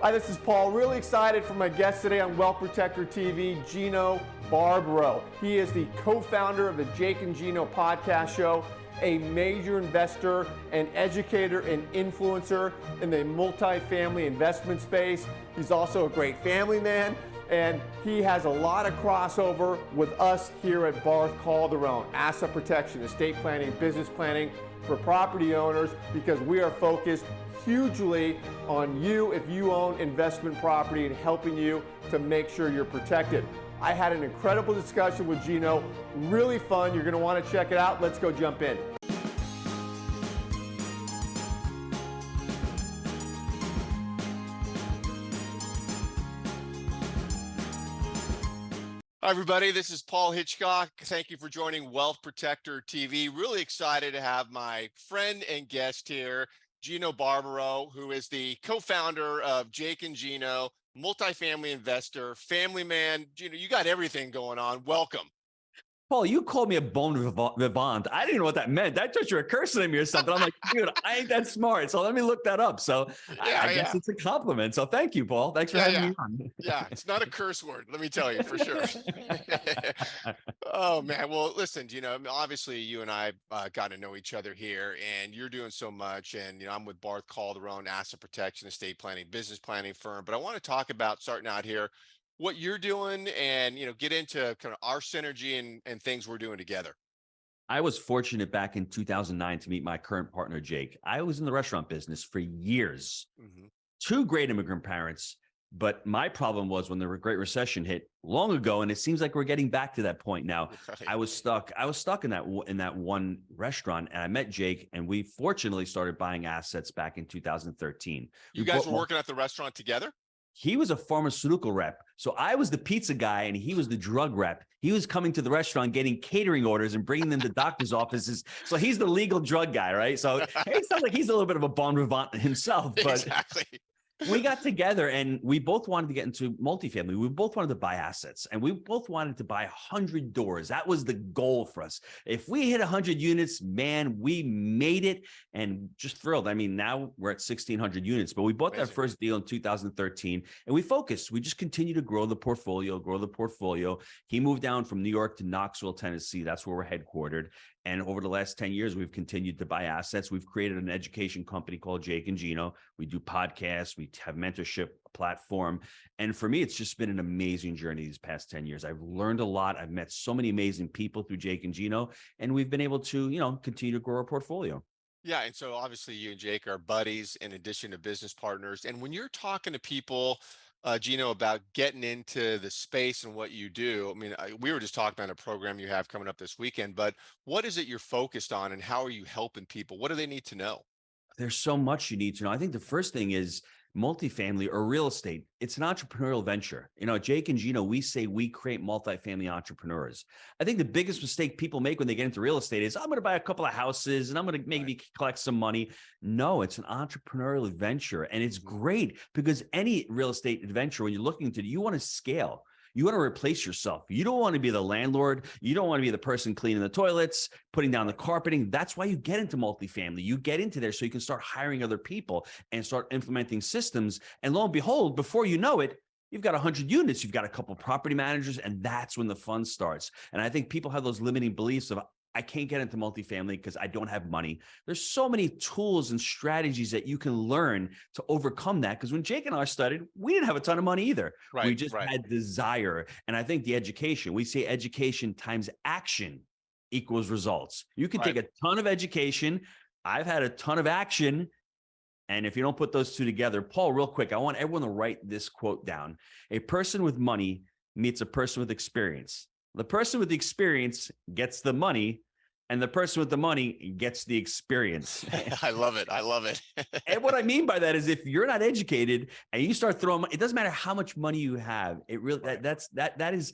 Hi, this is Paul. Really excited for my guest today on Wealth Protector TV, Gino Barbaro. He is the co-founder of the Jake and Gino podcast show, a major investor and educator and influencer in the multifamily investment space. He's also a great family man, and he has a lot of crossover with us here at Barth Calderon, asset protection, estate planning, business planning for property owners, because we are focused hugely on you if you own investment property and helping you to make sure you're protected. I had an incredible discussion with Gino, really fun. You're going to want to check it out. Let's go jump in. Hi, everybody. This is Paul Hitchcock. Thank you for joining Wealth Protector TV. Really excited to have my friend and guest here, Gino Barbaro, who is the co-founder of Jake and Gino, multifamily investor, family man. Gino, you got everything going on. Welcome. Paul, you called me a bon vivant. I didn't know what that meant. I thought you were cursing at me or something. I'm like, dude, I ain't that smart. So let me look that up. So I guess it's a compliment. So thank you, Paul. Thanks for having me on. Yeah, it's not a curse word, let me tell you, for sure. Oh, man. Well, listen, Gino, obviously you and I got to know each other here, and you're doing so much. And, I'm with Barth Calderon, asset protection, estate planning, business planning firm. But I want to talk about starting out here, what you're doing, and get into kind of our synergy and things we're doing together. I was fortunate back in 2009 to meet my current partner, Jake. I was in the restaurant business for years. Two great immigrant parents, but my problem was when the Great Recession hit long ago, and it seems like we're getting back to that point now. I was stuck in that one restaurant, and I met Jake, and we fortunately started buying assets back in 2013. You guys were working at the restaurant together? He was a pharmaceutical rep. So I was the pizza guy and he was the drug rep. He was coming to the restaurant, getting catering orders and bringing them to doctor's offices. So he's the legal drug guy, right? So it sounds like he's a little bit of a bon vivant himself. But exactly. We got together and we both wanted to get into multifamily. We both wanted to buy assets and we both wanted to buy 100 doors. That was the goal for us. If we hit 100 units, man, we made it, and just thrilled. I mean, now we're at 1,600 units, but we bought that first deal in 2013 and we focused. We just continue to grow the portfolio. He moved down from New York to Knoxville, Tennessee. That's where we're headquartered. And over the last 10 years, we've continued to buy assets. We've created an education company called Jake and Gino. We do podcasts. We have mentorship platform. And for me, it's just been an amazing journey these past 10 years. I've learned a lot. I've met so many amazing people through Jake and Gino, and we've been able to, continue to grow our portfolio. Yeah. And so obviously you and Jake are buddies in addition to business partners. And when you're talking to people, Gino, about getting into the space and what you do, I mean, we were just talking about a program you have coming up this weekend, but what is it you're focused on and how are you helping people? What do they need to know? There's so much you need to know. I think the first thing is multifamily or real estate. It's an entrepreneurial venture. Jake and Gino, we say we create multifamily entrepreneurs. I think the biggest mistake people make when they get into real estate is, I'm going to buy a couple of houses and I'm going to maybe collect some money. No, it's an entrepreneurial venture. And it's great because any real estate adventure, when you're looking to, you want to scale. You want to replace yourself. You don't want to be the landlord. You don't want to be the person cleaning the toilets, putting down the carpeting. That's why you get into multifamily. You get into there so you can start hiring other people and start implementing systems. And lo and behold, before you know it, you've got 100 units, you've got a couple of property managers, and that's when the fun starts. And I think people have those limiting beliefs of, I can't get into multifamily because I don't have money. There's so many tools and strategies that you can learn to overcome that. Because when Jake and I started, we didn't have a ton of money either. We just had desire. And I think the education, we say education times action equals results. You can take a ton of education. I've had a ton of action. And if you don't put those two together, Paul, real quick, I want everyone to write this quote down. A person with money meets a person with experience. The person with the experience gets the money, and the person with the money gets the experience. I love it. I love it. And what I mean by that is if you're not educated and you start throwing money, it doesn't matter how much money you have. It really, that is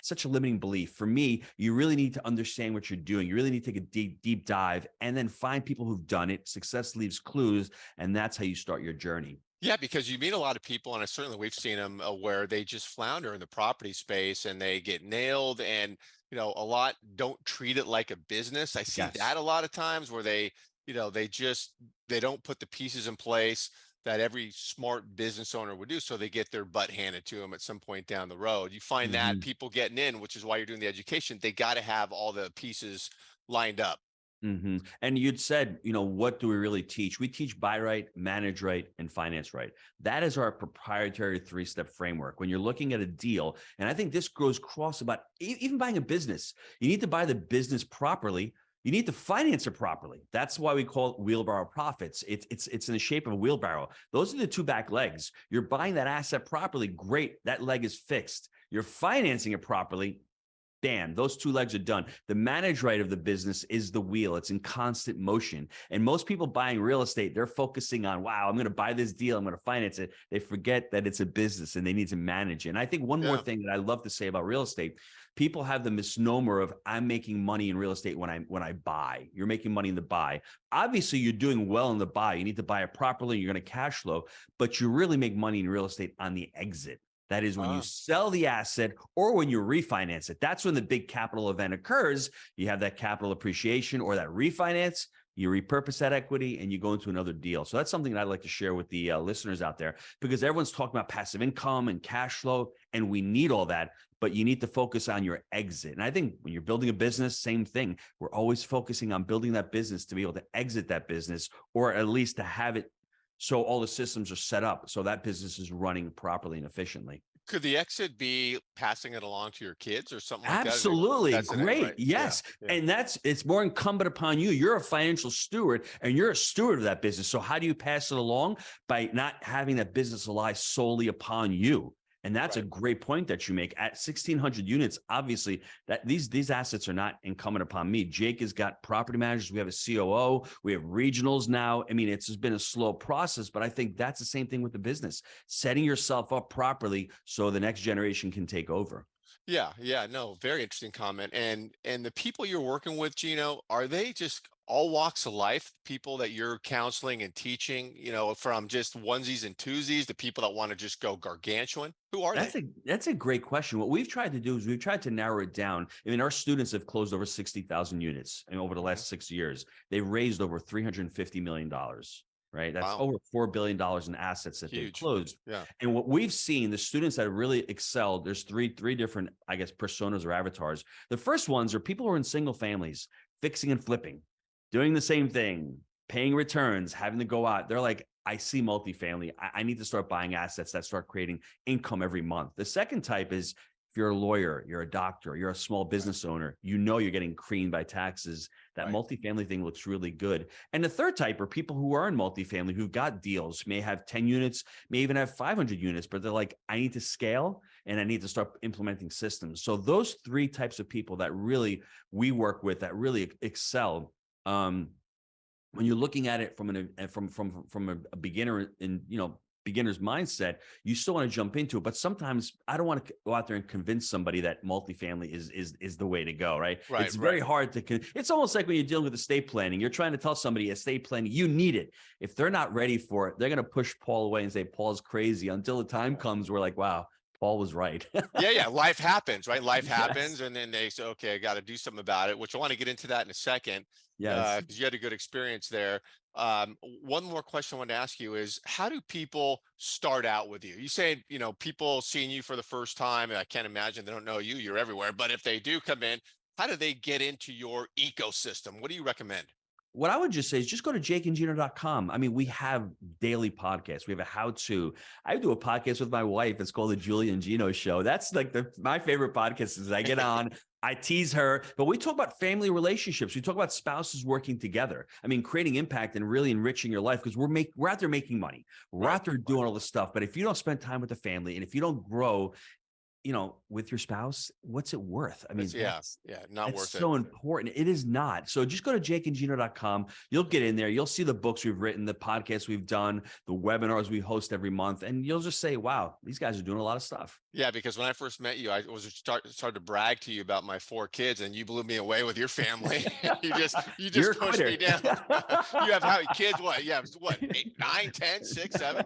such a limiting belief. For me, you really need to understand what you're doing. You really need to take a deep dive and then find people who've done it. Success leaves clues, and that's how you start your journey. Yeah, because you meet a lot of people, and certainly we've seen them where they just flounder in the property space and they get nailed, and a lot don't treat it like a business. I see that a lot of times where they don't put the pieces in place. that every smart business owner would do. So they get their butt handed to them at some point down the road. You find that Mhm. people getting in, which is why you're doing the education, they got to have all the pieces lined up. And you'd said, what do we really teach? We teach buy right, manage right, and finance right. That is our proprietary 3-step framework. When you're looking at a deal, and I think this goes across about even buying a business, you need to buy the business properly. You need to finance it properly. That's why we call it wheelbarrow profits. It's in the shape of a wheelbarrow. Those are the two back legs. You're buying that asset properly. Great. That leg is fixed. You're financing it properly. Bam, those two legs are done. The manage right of the business is the wheel. It's in constant motion. And most people buying real estate, they're focusing on, wow, I'm going to buy this deal. I'm going to finance it. They forget that it's a business and they need to manage it. And I think one more thing that I love to say about real estate, people have the misnomer of I'm making money in real estate when I buy. You're making money in the buy. Obviously, you're doing well in the buy. You need to buy it properly. You're going to cash flow, but you really make money in real estate on the exit. That is when you sell the asset or when you refinance it. That's when the big capital event occurs. You have that capital appreciation or that refinance. You repurpose that equity and you go into another deal. So that's something that I'd like to share with the listeners out there, because everyone's talking about passive income and cash flow, and we need all that, but you need to focus on your exit. And I think when you're building a business, same thing. We're always focusing on building that business to be able to exit that business, or at least to have it so all the systems are set up so that business is running properly and efficiently. Could the exit be passing it along to your kids or something like that? Absolutely. That's Great. right. Yes. And it's more incumbent upon you. You're a financial steward and you're a steward of that business. So how do you pass it along? By not having that business rely solely upon you. And that's a great point that you make. At 1,600 units, obviously, that these assets are not incumbent upon me. Jake has got property managers. We have a COO. We have regionals now. I mean, it's just been a slow process, but I think that's the same thing with the business. Setting yourself up properly so the next generation can take over. Yeah, no, very interesting comment. And the people you're working with, Gino, are they just all walks of life, people that you're counseling and teaching, from just onesies and twosies to people that want to just go gargantuan? Who are they? That's a great question. What we've tried to do is we've tried to narrow it down. I mean, our students have closed over 60,000 units over the last 6 years. They've raised over $350 million. Right. That's over $4 billion in assets that they've closed. Yeah. And what we've seen, the students that have really excelled, there's three different, I guess, personas or avatars. The first ones are people who are in single families, fixing and flipping, doing the same thing, paying returns, having to go out. They're like, I see multifamily. I need to start buying assets that start creating income every month. The second type is, if you're a lawyer, you're a doctor, you're a small business owner, you're getting creamed by taxes. That multifamily thing looks really good. And the third type are people who are in multifamily, who've got deals, may have 10 units, may even have 500 units, but they're like, I need to scale and I need to start implementing systems. So those three types of people that really we work with that really excel. When you're looking at it from a beginner in, beginner's mindset, you still want to jump into it, but sometimes I don't want to go out there and convince somebody that multifamily is the way to go, right? It's very hard to. It's almost like when you're dealing with estate planning. You're trying to tell somebody estate planning, you need it. If they're not ready for it, they're going to push Paul away and say Paul's crazy until the time comes where like, wow, Paul was right. Yeah. Life happens, right? Life happens, and then they say, okay, I got to do something about it. Which I want to get into that in a second. Yes, because you had a good experience there. One more question I wanted to ask you is, how do people start out with you? You say, people seeing you for the first time, and I can't imagine they don't know you, you're everywhere, but if they do come in, how do they get into your ecosystem? What do you recommend? What I would just say is just go to JAKEANDGINO.com. I mean, we have daily podcasts. We have a how-to. I do a podcast with my wife. It's called the Julie and Gino Show. That's like my favorite podcast is I get on, I tease her, but we talk about family relationships. We talk about spouses working together. I mean, creating impact and really enriching your life, because we're out there making money. We're out there doing all this stuff. But if you don't spend time with the family and if you don't grow, with your spouse, what's it worth? I mean, not worth it. It's so important. It is not. So just go to JAKEANDGINO.com. You'll get in there. You'll see the books we've written, the podcasts we've done, the webinars we host every month, and you'll just say, wow, these guys are doing a lot of stuff. Yeah, because when I first met you, I was started to brag to you about my 4 kids, and you blew me away with your family. you just pushed me down. You have how kids? What? Yeah, what? 8, 9, 10, 6, 7?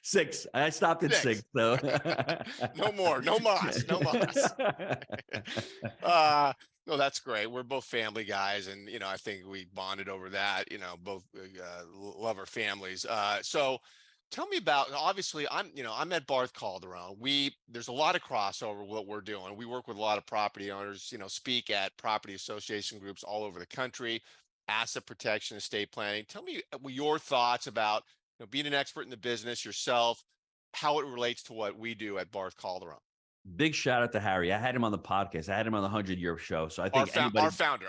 6. I stopped at 6. So No more. more. No mas. No mas. No, that's great. We're both family guys, and I think we bonded over that. Both love our families. So tell me about. Obviously, I'm at Barth Calderon. There's a lot of crossover with what we're doing. We work with a lot of property owners. Speak at property association groups all over the country, asset protection, estate planning. Tell me your thoughts about being an expert in the business yourself, how it relates to what we do at Barth Calderon. Big shout out to Harry. I had him on the podcast. I had him on the 100-year show. So I think Our founder,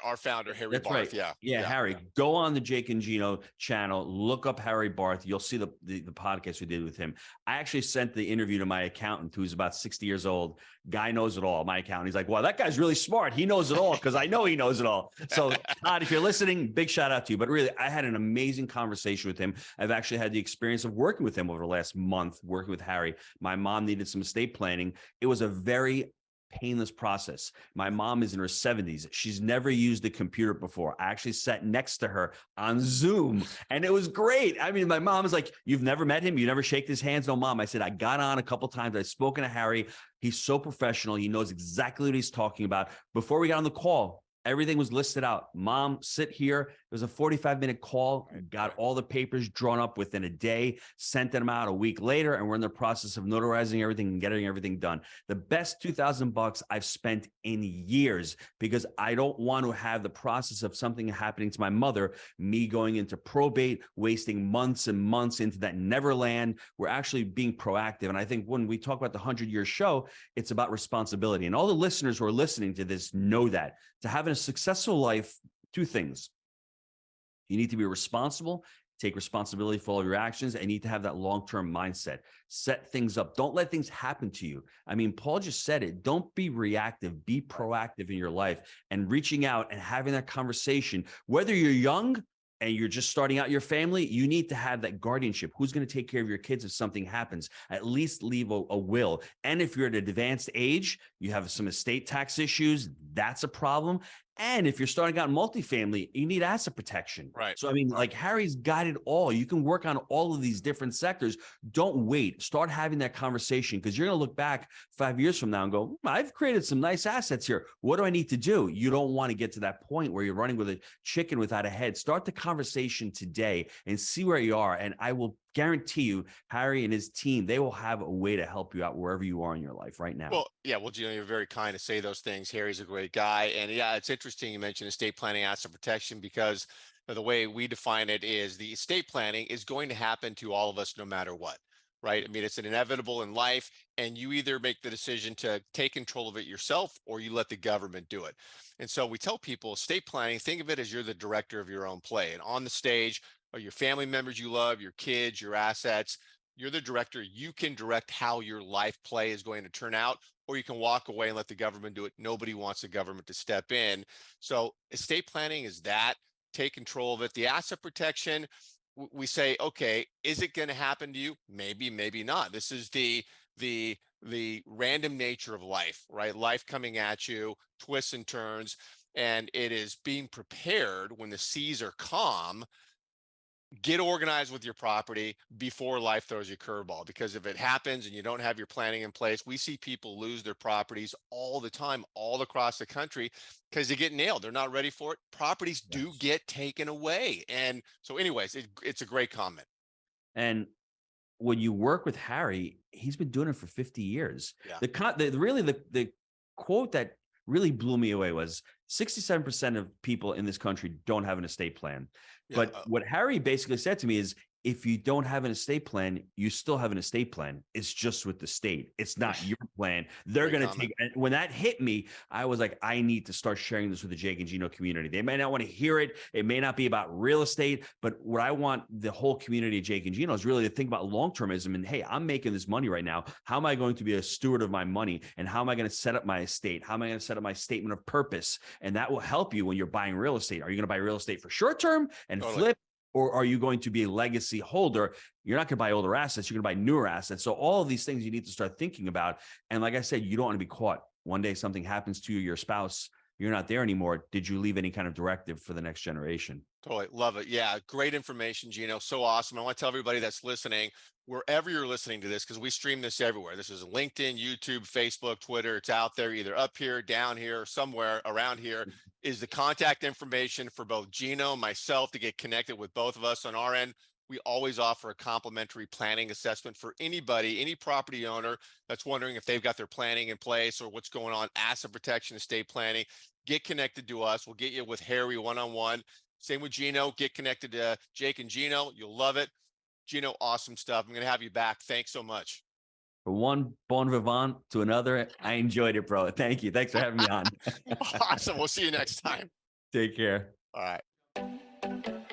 Harry that's Barth. right. Yeah, Harry, go on the Jake and Gino channel, look up Harry Barth. You'll see the podcast we did with him. I actually sent the interview to my accountant, who's about 60 years old. Guy knows it all. My accountant. He's like, well, that guy's really smart. He knows it all, because I know he knows it all. So Todd, if you're listening, big shout out to you. But really, I had an amazing conversation with him. I've actually had the experience of working with him over the last month, working with Harry. My mom needed some estate planning. It was a very painless process. My mom is in her 70s. She's never used a computer before. I actually sat next to her on Zoom, and it was great. I mean, my mom is like, you've never met him? You never shake his hands? No, Mom. I said, I got on a couple times. I've spoken to Harry. He's so professional. He knows exactly what he's talking about. Before we got on the call, everything was listed out. Mom, sit here. It was a 45-minute call. Got all the papers drawn up within a day, sent them out a week later, and we're in the process of notarizing everything and getting everything done. The best $2,000 I've spent in years, because I don't want to have the process of something happening to my mother, me going into probate, wasting months and months into that neverland. We're actually being proactive. And I think when we talk about the 100-year show, it's about responsibility. And all the listeners who are listening to this know that. To have a successful life, two things. You need to be responsible, take responsibility for all of your actions, and need to have that long-term mindset. Set things up. Don't let things happen to you. I mean, Paul just said it. Don't be reactive. Be proactive in your life, and reaching out and having that conversation. Whether you're young and you're just starting out your family, you need to have that guardianship. Who's going to take care of your kids if something happens? At least leave a will. And if you're at an advanced age, you have some estate tax issues, that's a problem. And if you're starting out in multifamily, you need asset protection. Right. So, I mean, like Harry's got it all. You can work on all of these different sectors. Don't wait. Start having that conversation, because you're going to look back 5 years from now and go, I've created some nice assets here. What do I need to do? You don't want to get to that point where you're running with a chicken without a head. Start the conversation today and see where you are. And I will guarantee you, Harry and his team, they will have a way to help you out wherever you are in your life right now. Well, Gino, you're very kind to say those things. Harry's a great guy. And yeah, it's interesting you mentioned estate planning, asset protection, because the way we define it is the estate planning is going to happen to all of us no matter what, right? I mean, it's an inevitable in life, and you either make the decision to take control of it yourself, or you let the government do it. And so we tell people estate planning, think of it as you're the director of your own play, and on the stage are your family members you love, your kids, your assets. You're the director. You can direct how your life play is going to turn out, or you can walk away and let the government do it. Nobody wants the government to step in. So estate planning is that. Take control of it. The asset protection, we say, okay, is it going to happen to you? Maybe, maybe not. This is the random nature of life, right? Life coming at you, twists and turns, and it is being prepared when the seas are calm. Get organized with your property before life throws you a curveball, because if it happens and you don't have your planning in place, we see people lose their properties all the time, all across the country, because they get nailed. They're not ready for it. Properties do get taken away. And so anyways, it's a great comment. And when you work with Harry, he's been doing it for 50 years. Yeah. The quote that really blew me away was 67% of people in this country don't have an estate plan. But what Harry basically said to me is, if you don't have an estate plan, you still have an estate plan. It's just with the state. It's not your plan. They're going to take, and when that hit me, I was like, I need to start sharing this with the Jake and Gino community. They may not want to hear it. It may not be about real estate, but what I want the whole community of Jake and Gino is really to think about long-termism. And hey, I'm making this money right now. How am I going to be a steward of my money? And how am I going to set up my estate? How am I going to set up my statement of purpose? And that will help you when you're buying real estate. Are you going to buy real estate for short-term and flip? Or are you going to be a legacy holder? You're not going to buy older assets. You're going to buy newer assets. So all of these things you need to start thinking about. And like I said, you don't want to be caught. One day something happens to you, your spouse, you're not there anymore. Did you leave any kind of directive for the next generation? Totally love it. Yeah, great information, Gino. So awesome. I want to tell everybody that's listening, wherever you're listening to this, because we stream this everywhere. This is LinkedIn, YouTube, Facebook, Twitter. It's out there, either up here, down here, somewhere around here. Is the contact information for both Gino and myself to get connected with both of us on our end. We always offer a complimentary planning assessment for anybody, any property owner that's wondering if they've got their planning in place or what's going on, asset protection, estate planning. Get connected to us. We'll get you with Harry one-on-one. Same with Gino. Get connected to Jake and Gino. You'll love it. Gino, awesome stuff. I'm going to have you back. Thanks so much. From one bon vivant to another, I enjoyed it, bro. Thank you. Thanks for having me on. Awesome. We'll see you next time. Take care. All right.